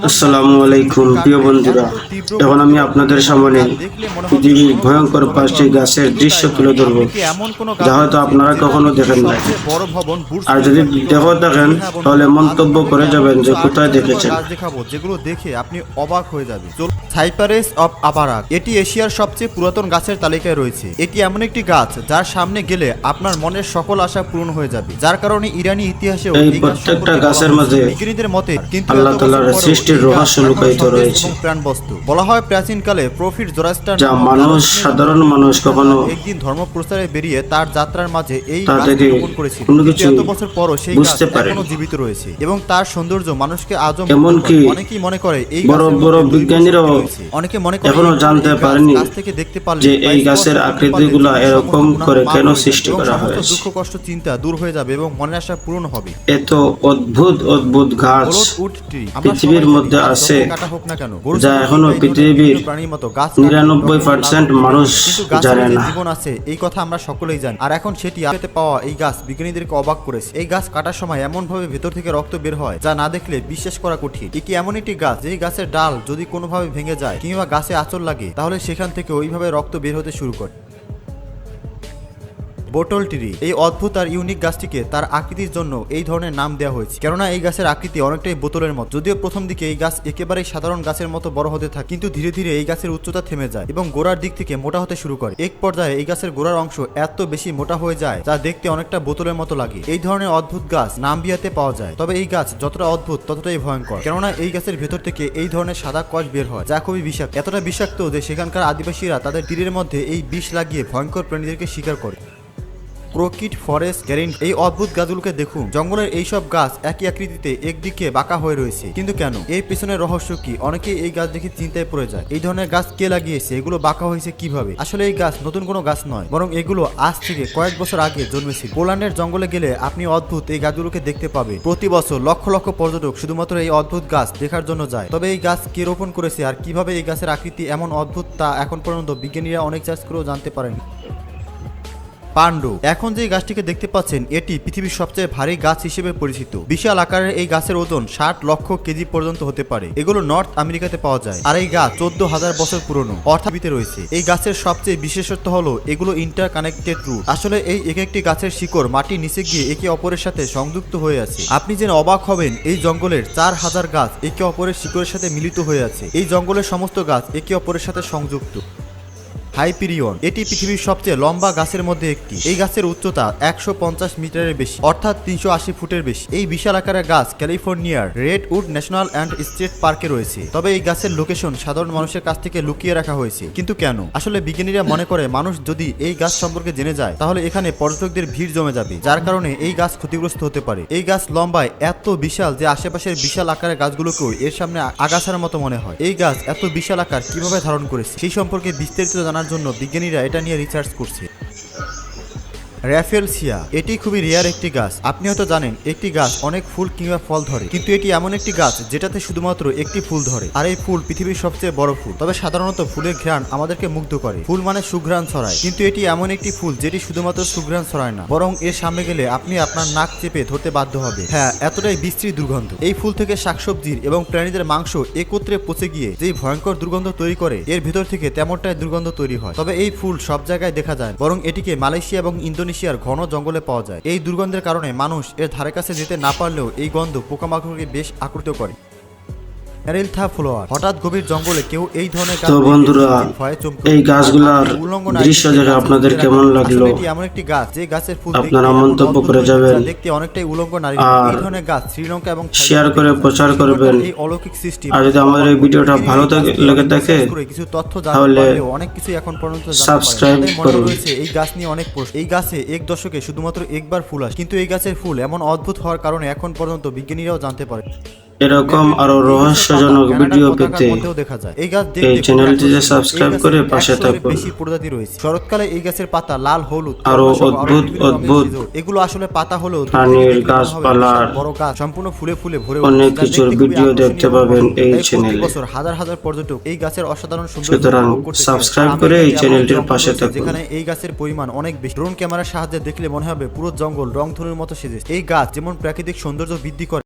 আসসালামু আলাইকুম প্রিয় বন্ধুরা, এখন আমি আপনাদের সামনে পৃথিবীর ভয়ঙ্কর 5টি গাছের দৃশ্য তুলে ধরব, যা হয়তো আপনারা কখনো দেখেন না। আর যদি দেখো দেখেন তাহলে মন্তব্য করে যাবেন যে কোথায় দেখেছেন। যেগুলো দেখে আপনি অবাক হয়ে যাবেন। সাইপারেস অফ আবারাক, এটি এশিয়ার সবচেয়ে পুরাতন গাছের তালিকায় রয়েছে। এটি এমন একটি গাছ যার সামনে গেলে আপনার মনের সকল আশা পূরণ হয়ে যাবে, যার কারণে ইরানি ইতিহাসেও এই প্রত্যেকটা গাছের মাঝে বিজ্ঞানীদের মতে কিন্তু আল্লাহ তাআলার সৃষ্টির রহস্য লুকায়িত রয়েছে। প্রাণ বস্তু বলা হয় প্রাচীনকালে প্রফিট জোরাস্টার যা মানুষ, সাধারণ মানুষ কখনো একদিন ধর্ম প্রচারে বেরিয়ে তার যাত্রার মাঝে এই তা গাছ থেকে রোপণ করেছিল। কোনো কিছু এত বছর পরও সেই গাছ বুঝতে পারেনি। এখনো জীবিত রয়েছে এবং তার সৌন্দর্য মানুষকে আজও এমনকি অনেকেই মনে করে এই বড় গাছের বড় মধ্যে বিজ্ঞানীরাও অনেকে মনে করে এখনো জানতে পারেনি গাছ থেকে দেখতে পারলে যে এই গাছের আকৃতিগুলো এরকম করে কেন সৃষ্টি করা হয়েছে। দুঃখ কষ্ট চিন্তা দূর হয়ে যাবে এবং মনের আশা পূরণ হবে। এত অদ্ভুত অদ্ভুত গাছ পৃথিবীর মধ্যে আছে যা এখনো পৃথিবীর 99% মানুষ জানে না। জীবন আছে এই কথা আমরা সকলেই জানি, আর এখন সেটি পেতে পাওয়া এই গাছ বিজ্ঞানীদেরকে অবাক করেছে। এই গাছ কাটার সময় এমন ভাবে ভেতর থেকে রক্ত বের হয় যা না দেখলে বিশ্বাস করা কঠিন। এটি এমন একটি গাছ যেই গাছের ডাল যদি কোনোভাবে ভেঙে যায় কিংবা গাছে আঁচড় লাগে তাহলে সেখান থেকে ওইভাবে রক্ত বের হতে শুরু করে। বোটল ট্রি, এই অদ্ভুত আর ইউনিক গাছটিকে তার আকৃতির জন্য এই ধরনের নাম দেওয়া হয়েছে, কেননা এই গাছের আকৃতি অনেকটাই বোতলের মতো। যদিও প্রথম দিকে এই গাছ একেবারেই সাধারণ গাছের মতো বড় হতে থাকে, কিন্তু ধীরে ধীরে এই গাছের উচ্চতা থেমে যায় এবং গোড়ার দিক থেকে মোটা হতে শুরু করে। এক পর্যায়ে এই গাছের গোড়ার অংশ এত বেশি মোটা হয়ে যায় যা দেখতে অনেকটা বোতলের মতো লাগে। এই ধরনের অদ্ভুত গাছ নাম্বিয়াতে পাওয়া যায়, তবে এই গাছ যতটা অদ্ভুত ততটাই ভয়ঙ্কর, কেননা এই গাছের ভেতর থেকে এই ধরনের সাদা কষ বের হয় যা খুবই বিষাক্ত, এতটা বিষাক্ত যে সেখানকার আদিবাসীরা তাদের তীরের মধ্যে এই বিষ লাগিয়ে ভয়ঙ্কর প্রাণীদেরকে শিকার করে। প্রোকিট ফরেস্ট গ্যারেন্ট, এই অদ্ভুত গাছগুলোকে দেখুন। জঙ্গলের এইসব গাছ একই আকৃতিতে একদিকে বাঁকা হয়ে রয়েছে, কিন্তু কেন, এই পেছনের রহস্য কি? অনেকেই এই গাছ দেখে চিন্তায় পড়ে যায়, এই ধরনের গাছ কে লাগিয়েছে, এগুলো বাঁকা হয়েছে কিভাবে? আসলে এই গাছ নতুন কোনো গাছ নয়, বরং এগুলো আজ থেকে কয়েক বছর আগে জন্মেছিল। পোল্যান্ডের জঙ্গলে গেলে আপনি অদ্ভুত এই গাছগুলোকে দেখতে পাবে। প্রতি বছর লক্ষ লক্ষ পর্যটক শুধুমাত্র এই অদ্ভুত গাছ দেখার জন্য যায়। তবে এই গাছ কে রোপণ করেছে আর কিভাবে এই গাছের আকৃতি এমন অদ্ভুত তা এখন পর্যন্ত বিজ্ঞানীরা অনেক চাষ করেও জানতে পারেন। পান্ডু, এখন যে গাছটিকে দেখতে পাচ্ছেন এটি পৃথিবীর সবচেয়ে ভারী গাছ হিসেবে পরিচিত। বিশাল আকারের এই গাছের ওজন 60 লক্ষ কেজি পর্যন্ত হতে পারে। এগুলো নর্থ আমেরিকাতে পাওয়া যায়, আর এই গাছ 14,000 বছর পুরনো অর্থাৎ রয়েছে। এই গাছের সবচেয়ে বিশেষত্ব হলো এগুলো ইন্টার কানেক্টেড রুট। আসলে এই এক একটি গাছের শিকড় মাটির নিচে গিয়ে একে অপরের সাথে সংযুক্ত হয়ে আছে। আপনি জেনে অবাক হবেন এই জঙ্গলের 4000 গাছ একে অপরের শিকড়ের সাথে মিলিত হয়ে আছে। এই জঙ্গলের সমস্ত গাছ একে অপরের সাথে সংযুক্ত। হাইপিরিয়ন, এটি পৃথিবীর সবচেয়ে লম্বা গাছের মধ্যে একটি। এই গাছের উচ্চতা 150 মিটারের বেশি অর্থাৎ 380 ফুটের বেশি। এই বিশাল আকারের গাছ ক্যালিফোর্নিয়ার রেডউড ন্যাশনাল অ্যান্ড স্টেট পার্কে রয়েছে। তবে এই গাছের লোকেশন সাধারণ মানুষের কাছ থেকে লুকিয়ে রাখা হয়েছে, কিন্তু কেন? আসলে বিজ্ঞানীরা মনে করে মানুষ যদি এই গাছ সম্পর্কে জেনে যায় তাহলে এখানে পর্যটকদের ভিড় জমে যাবে, যার কারণে এই গাছ ক্ষতিগ্রস্ত হতে পারে। এই গাছ লম্বায় এত বিশাল যে আশেপাশের বিশাল আকারের গাছগুলোকেও এর সামনে আগাছার মতো মনে হয়। এই গাছ এত বিশাল আকার কিভাবে ধারণ করেছে সেই সম্পর্কে বিস্তারিত জানার জন্য বিজ্ঞানীরা এটা নিয়ে রিসার্চ করছে। র্যাফেলসিয়া, এটি খুবই রেয়ার একটি গাছ। আপনি হয়তো জানেন একটি গাছ অনেক ফুল কিংবা ফল ধরে, কিন্তু এটি এমন একটি গাছ যেটাতে শুধুমাত্র একটি ফুল ধরে, আর এই ফুল পৃথিবীর সবচেয়ে বড় ফুল। তবে সাধারণত ফুলের ঘ্রাণ আমাদেরকে মুগ্ধ করে। ফুল মানে সুঘ্রাণ ছড়ায়, কিন্তু এটি এমন একটি ফুল যেটি শুধুমাত্র সুঘ্রাণ ছড়ায় না, বরং এর সামনে গেলে আপনি আপনার নাক চেপে ধরতে বাধ্য হবে। হ্যাঁ, এতটাই বিশ্রী দুর্গন্ধ। এই ফুল থেকে শাকসবজির এবং প্রাণীদের মাংস একত্রে পচে গিয়ে যেই ভয়ঙ্কর দুর্গন্ধ তৈরি করে, এর ভেতর থেকে তেমনটাই দুর্গন্ধ তৈরি হয়। তবে এই ফুল সব জায়গায় দেখা যায়, বরং এটিকে মালয়েশিয়া এবং ইন্দোনেশিয়ার ঘন জঙ্গলে পাওয়া যায়। এই দুর্গন্ধের কারণে মানুষ এর ধারে কাছে যেতে না পারলেও এই গন্ধ পোকামাকড়কে বেশ আকৃষ্ট করে। এরিলথা ফ্লোয়ার, হঠাৎ গভীর জঙ্গলে কেউ এই ধরনের গাছ, তো বন্ধুরা, এই গাছগুলোর দৃশ্য দেখে আপনাদের কেমন লাগলো এটি এমন একটি গাছ যে গাছের ফুল আপনারা মন্তব্য করে যাবেন, দেখতে অনেকটাই উলঙ্গ নারী। এই ধরনের গাছ শ্রীলঙ্কা এবং শেয়ার করে প্রচার করবেন। এই অলৌকিক সৃষ্টি, আর যদি আমাদের এই ভিডিওটা ভালো লেগে থাকে কিছু তথ্য তাহলে অনেক কিছু এখন পর্যন্ত সাবস্ক্রাইব করুন। এই গাছ নিয়ে অনেক প্রশ্ন। এই গাছে এক দশকে শুধুমাত্র একবার ফুল আসে, কিন্তু এই গাছের ফুল এমন অদ্ভুত হওয়ার কারণে এখন পর্যন্ত বিজ্ঞানীরাও জানতে পারে। এরকম আরো রহস্যজনক ভিডিও পেতে এই চ্যানেলটিতে সাবস্ক্রাইব করে পাশে থাকুন। বেশি প্রজাতি রয়েছে। শরৎকালে এই গাছের পাতা লাল, হলুদ, আরো অদ্ভুত অদ্ভুত এগুলো আসলে পাতা হলেও প্রাণীর, গাছপালার বড় গাছ সম্পূর্ণ ফুলে ফুলে ভরে অনেক কিছুর ভিডিও দেখতে পাবেন এই চ্যানেলে। বছর হাজার হাজার পর্যটক এই গাছের অসাধারণ সৌন্দর্য সুতরাং সাবস্ক্রাইব করে এই চ্যানেলটির পাশে থাকুন। যেখানে এই গাছের পরিমাণ অনেক বেশি। ড্রোন ক্যামেরার সাহায্যে দেখলে মনে হবে পুরো জঙ্গল রংধনুর মতো সেজেছে। এই গাছ যেমন প্রাকৃতিক সৌন্দর্য বৃদ্ধি করে